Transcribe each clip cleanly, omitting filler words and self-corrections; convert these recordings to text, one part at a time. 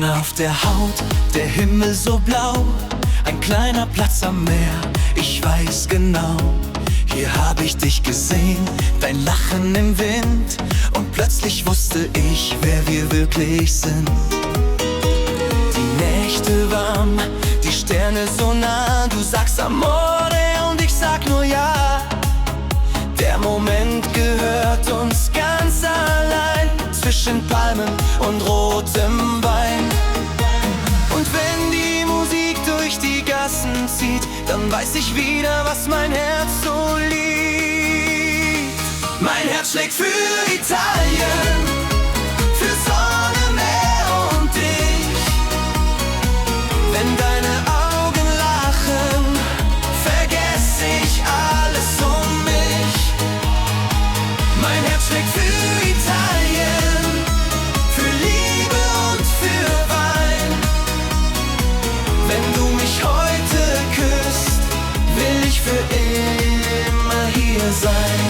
Sonne auf der Haut, der Himmel so blau, ein kleiner Platz am Meer, ich weiß genau. Hier hab ich dich gesehen, dein Lachen im Wind, und plötzlich wusste ich, wer wir wirklich sind. Die Nächte warm, die Sterne so nah, du sagst Amore und ich sag nur ja. Der Moment gehört uns ganz allein, zwischen Palmen und rotem Wein. Und wenn die Musik durch die Gassen zieht, dann weiß ich wieder, was mein Herz so liebt. Mein Herz schlägt für Italien, für Sonne, Meer und dich. Wenn deine Augen lachen, vergess ich alles um mich. Mein Herz schlägt für Italien, für Liebe und für Wein. Wenn du mich heute küsst, will ich für immer hier sein.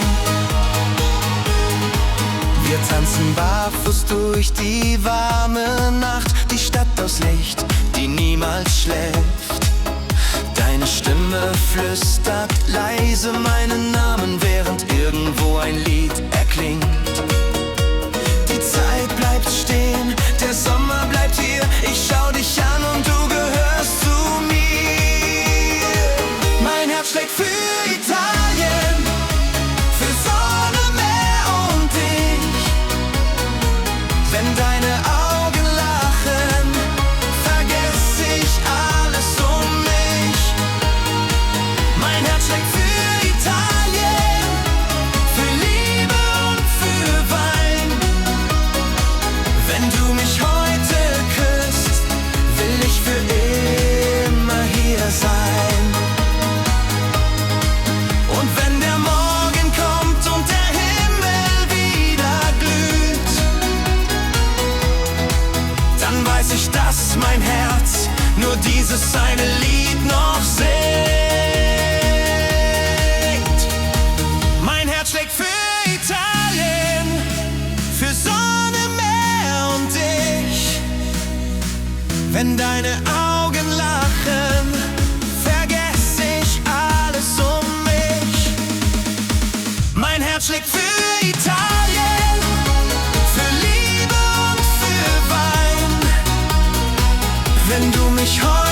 Wir tanzen barfuß durch die warme Nacht, die Stadt aus Licht, die niemals schläft. Deine Stimme flüstert leise meinen Namen, während irgendwo ein Lied erklingt. Die Zeit bleibt stehen, der Sommer bleibt hier, ich schau dich an und du gehörst zu mir. Mein Herz schlägt für Italien, für Sonne, Meer und dich. Wenn deine Augen lachen, vergess ich alles um mich. Mein Herz schlägt für Italien, für Liebe und für Wein. Wenn du mich heute küsst, will ich für immer hier sein. Und wenn der Morgen kommt und der Himmel wieder glüht, dann weiß ich, dass mein Herz nur dieses eine Lied noch singt. Mein Herz schlägt für Italien, für Sonne, Meer und dich. Wenn deine Augen lachen, vergess ich alles um mich. Mein Herz schlägt für Italien, für Liebe und für Wein. Wenn du mich heute